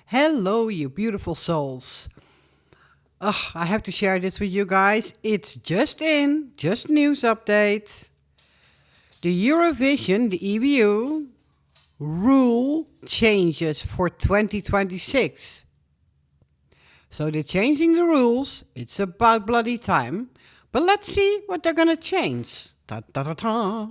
Hello, you beautiful souls. I have to share this with you guys. It's just news update. The Eurovision, the EBU, rule changes for 2026. So they're changing the rules. It's about bloody time. But let's see what they're gonna change. Ta ta ta ta.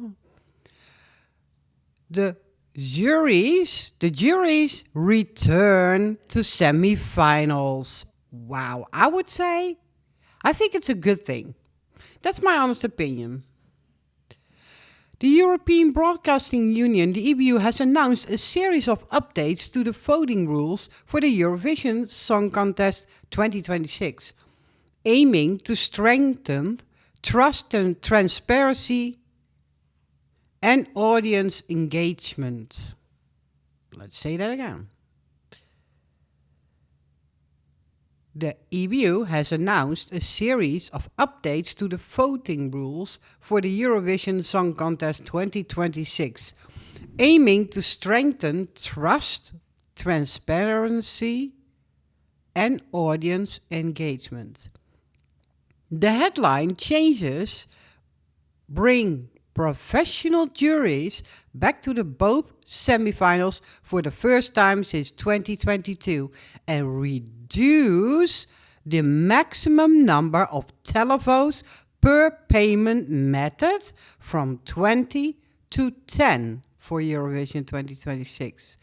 The the juries return to semi-finals. Wow, I think it's a good thing. That's my honest opinion. The European Broadcasting Union, the EBU, has announced a series of updates to the voting rules for the Eurovision Song Contest 2026, aiming to strengthen trust and transparency and audience engagement. Let's say that again. The EBU has announced a series of updates to the voting rules for the Eurovision Song Contest 2026, aiming to strengthen trust, transparency, and audience engagement. The headline changes bring professional juries back to the both semifinals for the first time since 2022 and reduce the maximum number of televotes per payment method from 20 to 10 for Eurovision 2026.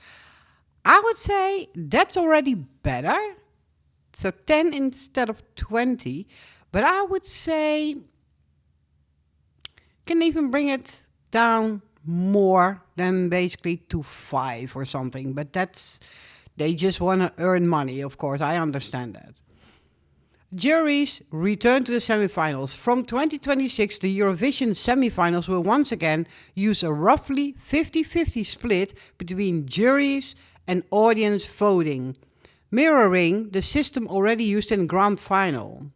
I would say that's already better. So 10 instead of 20. But I would say can even bring it down more than basically to 5 or something. But they just want to earn money, of course. I understand that. Juries return to the semifinals. From 2026, the Eurovision semifinals will once again use a roughly 50-50 split between juries and audience voting, mirroring the system already used in grand final.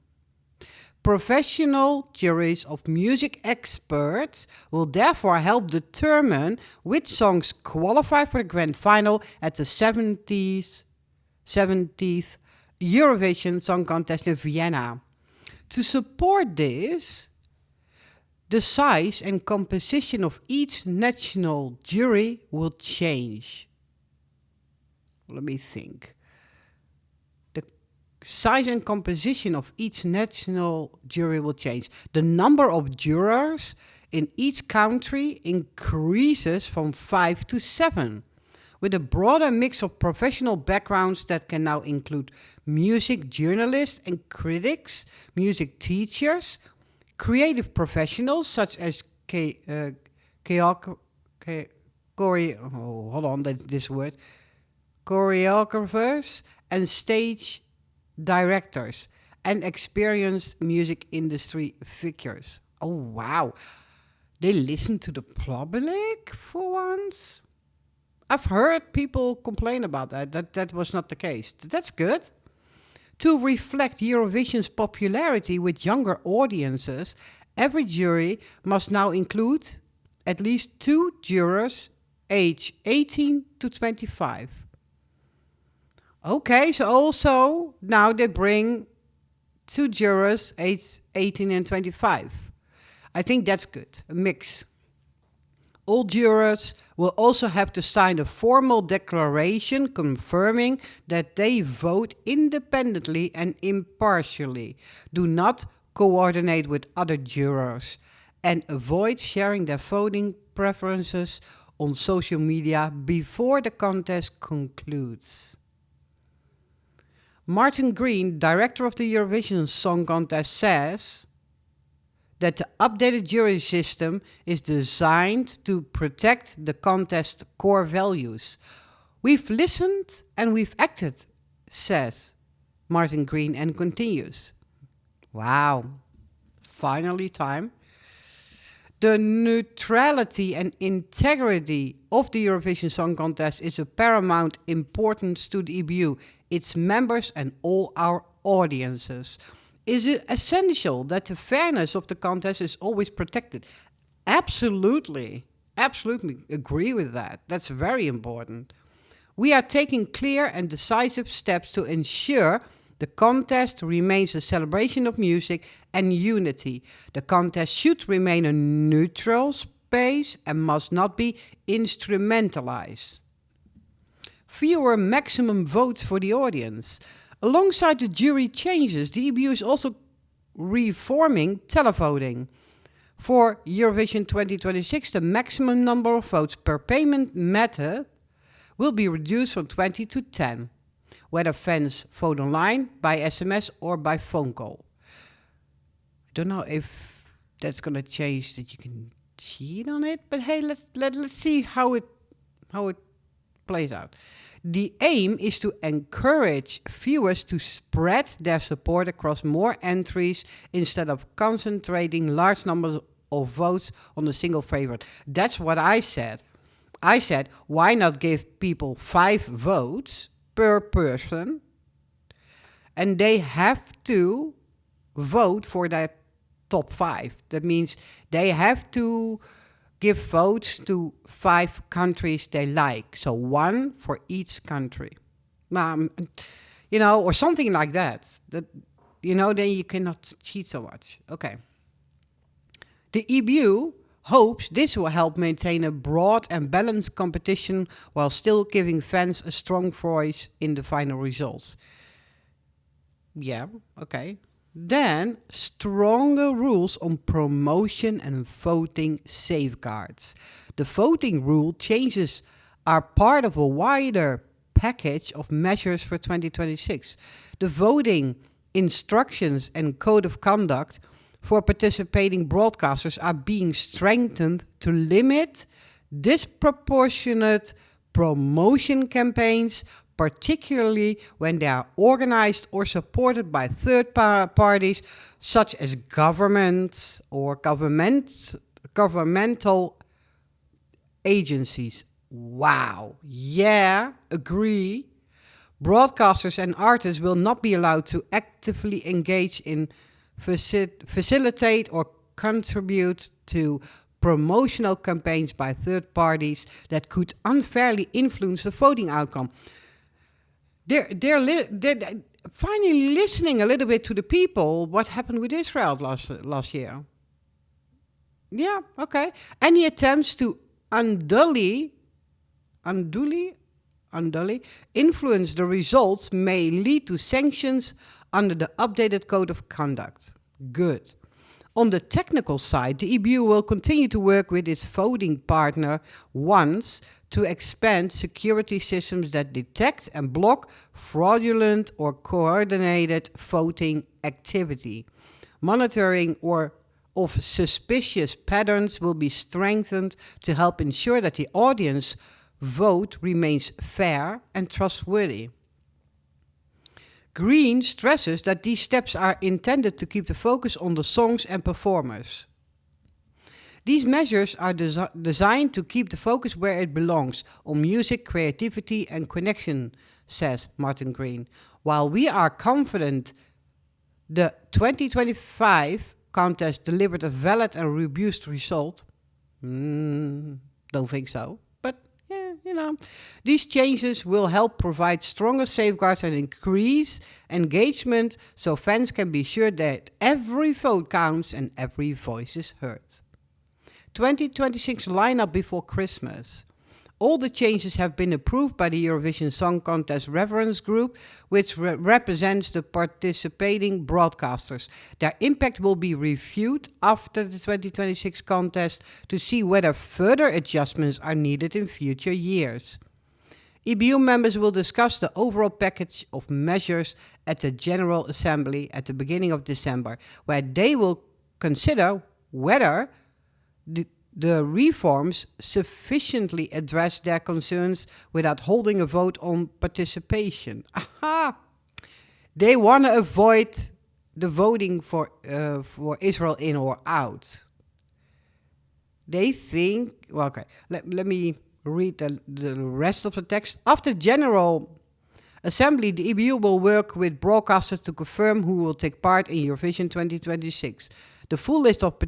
Professional juries of music experts will therefore help determine which songs qualify for the grand final at the 70th Eurovision Song Contest in Vienna. To support this, the size and composition of each national jury will change. Let me think. Size and composition of each national jury will change. The number of jurors in each country increases from 5 to 7, with a broader mix of professional backgrounds that can now include music journalists and critics, music teachers, creative professionals such as choreographers and stage directors, and experienced music industry figures. Oh, wow. They listen to the public for once? I've heard people complain about that was not the case. That's good. To reflect Eurovision's popularity with younger audiences, every jury must now include at least 2 jurors aged 18 to 25. Okay, so also now they bring 2 jurors aged 18 and 25. I think that's good, a mix. All jurors will also have to sign a formal declaration confirming that they vote independently and impartially, do not coordinate with other jurors, and avoid sharing their voting preferences on social media before the contest concludes. Martin Green, director of the Eurovision Song Contest, says that the updated jury system is designed to protect the contest's core values. We've listened and we've acted, says Martin Green, and continues. Wow, finally time. The neutrality and integrity of the Eurovision Song Contest is of paramount importance to the EBU, its members, and all our audiences. Is it essential that the fairness of the contest is always protected? Absolutely. Absolutely agree with that. That's very important. We are taking clear and decisive steps to ensure the contest remains a celebration of music and unity. The contest should remain a neutral space and must not be instrumentalized. Fewer maximum votes for the audience. Alongside the jury changes, the EBU is also reforming televoting. For Eurovision 2026, the maximum number of votes per payment method will be reduced from 20 to 10, whether fans vote online, by SMS, or by phone call. I don't know if that's going to change that you can cheat on it, but hey, let's see how it plays out. The aim is to encourage viewers to spread their support across more entries instead of concentrating large numbers of votes on a single favorite. That's what I said. I said, why not give people 5 votes per person, and they have to vote for that top 5. That means they have to give votes to 5 countries they like. So 1 for each country. Or something like that. Then you cannot cheat so much. Okay. The EBU hopes this will help maintain a broad and balanced competition while still giving fans a strong voice in the final results. Yeah, okay. Then, stronger rules on promotion and voting safeguards. The voting rule changes are part of a wider package of measures for 2026. The voting instructions and code of conduct for participating broadcasters are being strengthened to limit disproportionate promotion campaigns, particularly when they are organized or supported by third parties, such as governments or governmental agencies. Wow. Yeah, agree. Broadcasters and artists will not be allowed to actively engage in facilitate or contribute to promotional campaigns by third parties that could unfairly influence the voting outcome. They're finally listening a little bit to the people. What happened with Israel last year? Yeah, okay. Any attempts to unduly influence the results may lead to sanctions under the updated code of conduct. Good. On the technical side, the EBU will continue to work with its voting partner once to expand security systems that detect and block fraudulent or coordinated voting activity. Monitoring of suspicious patterns will be strengthened to help ensure that the audience vote remains fair and trustworthy. Green stresses that these steps are intended to keep the focus on the songs and performers. These measures are designed to keep the focus where it belongs, on music, creativity, and connection, says Martin Green. While we are confident the 2025 contest delivered a valid and robust result, don't think so. These changes will help provide stronger safeguards and increase engagement so fans can be sure that every vote counts and every voice is heard. 2026 lineup before Christmas. All the changes have been approved by the Eurovision Song Contest Reference Group, which represents the participating broadcasters. Their impact will be reviewed after the 2026 contest to see whether further adjustments are needed in future years. EBU members will discuss the overall package of measures at the General Assembly at the beginning of December, where they will consider whether the reforms sufficiently address their concerns without holding a vote on participation. Aha! They want to avoid the voting for Israel in or out. They think... Well, okay, let me read the rest of the text. After General Assembly, the EBU will work with broadcasters to confirm who will take part in Eurovision 2026. The full list of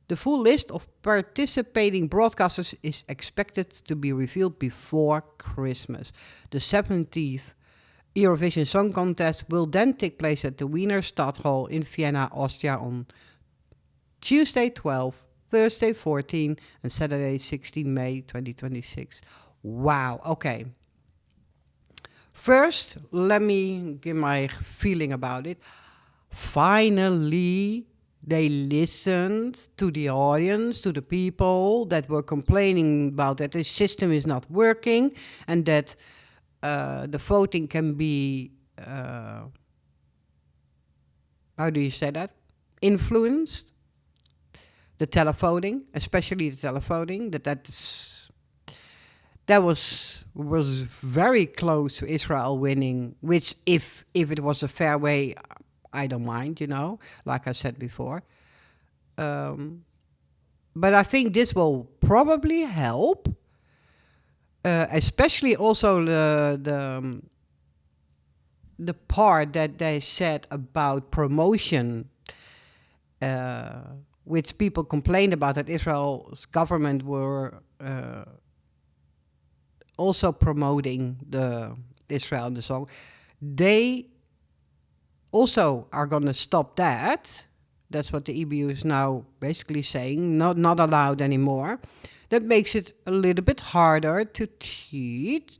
The full list of participating broadcasters is expected to be revealed before Christmas. The 17th Eurovision Song Contest will then take place at the Wiener Stadthalle in Vienna, Austria on Tuesday 12, Thursday 14 and Saturday 16 May 2026. Wow, okay. First, let me give my feeling about it. Finally, they listened to the audience, to the people that were complaining about that the system is not working and that the voting can be, how do you say that? Influenced. The televoting, especially the televoting, that was very close to Israel winning, which if it was a fair way, I don't mind, like I said before. But I think this will probably help, especially also the part that they said about promotion, which people complained about, that Israel's government were also promoting the Israel in the song. They also are going to stop that. That's what the EBU is now basically saying, not allowed anymore. That makes it a little bit harder to cheat.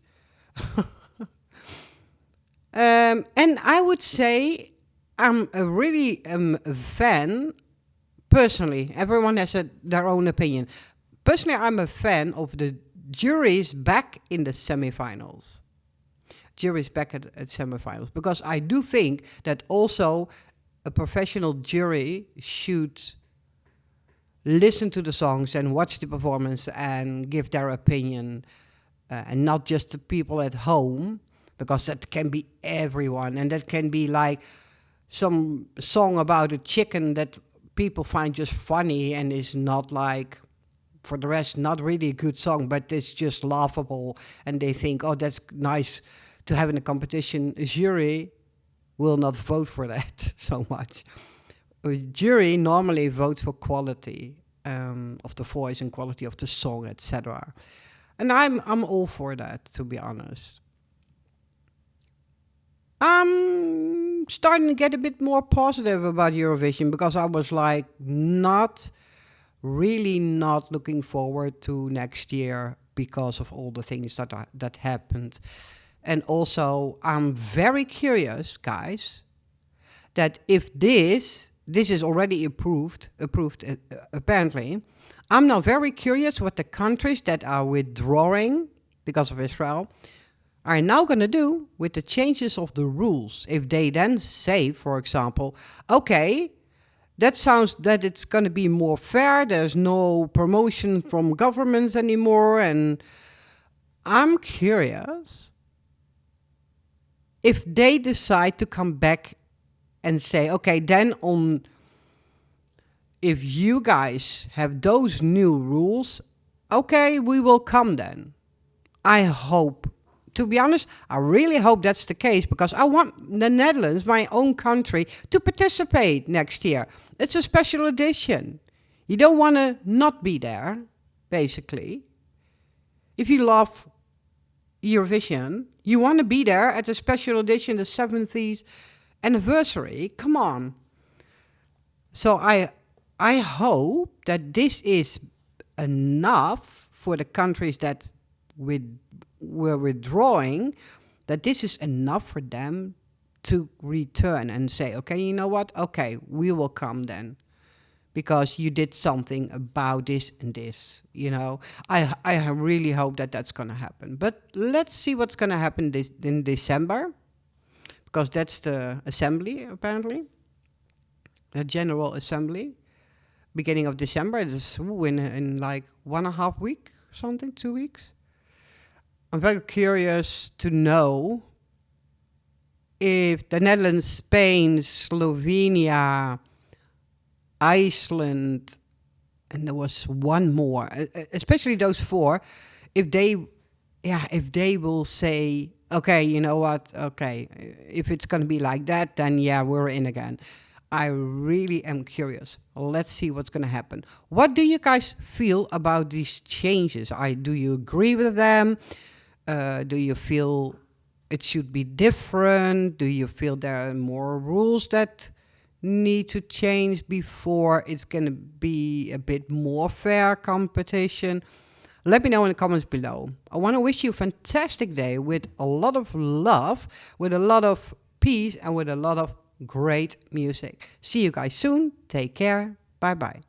And I would say I'm really a fan. Personally, everyone has their own opinion. Personally, I'm a fan of the juries back in the semifinals. Juries back at semifinals. Because I do think that also a professional jury should listen to the songs and watch the performance and give their opinion. And not just the people at home. Because that can be everyone. And that can be like some song about a chicken that people find just funny and is not like, for the rest, not really a good song, but it's just laughable. And they think, oh, that's nice to have in a competition. A jury will not vote for that so much. A jury normally votes for quality of the voice and quality of the song, etc. And I'm all for that, to be honest. I'm starting to get a bit more positive about Eurovision because I was like not looking forward to next year because of all the things that happened. And also, I'm very curious, guys, that if this is already approved apparently, I'm now very curious what the countries that are withdrawing because of Israel are now going to do with the changes of the rules. If they then say, for example, okay, that sounds that it's going to be more fair, there's no promotion from governments anymore, and I'm curious if they decide to come back and say, okay, then if you guys have those new rules, okay, we will come then. I hope. To be honest, I really hope that's the case because I want the Netherlands, my own country, to participate next year. It's a special edition. You don't want to not be there, basically. If you love Eurovision, you want to be there at the special edition, the 70th anniversary. Come on. So I hope that this is enough for the countries that were withdrawing, that this is enough for them to return and say, okay, you know what? Okay, we will come then. Because you did something about this and this, I really hope that that's going to happen. But let's see what's going to happen in December. Because that's the assembly, apparently. The General Assembly. Beginning of December. It's in like 1.5 weeks, something, 2 weeks. I'm very curious to know if the Netherlands, Spain, Slovenia, Iceland, and there was one more, especially those four, if they will say, okay, you know what, okay, if it's going to be like that, then yeah, we're in again. I really am curious. Let's see what's going to happen. What do you guys feel about these changes? Do you agree with them? Do you feel it should be different? Do you feel there are more rules that need to change before it's going to be a bit more fair competition? Let me know in the comments below. I want to wish you a fantastic day with a lot of love, with a lot of peace, and with a lot of great music. See you guys soon. Take care. Bye bye.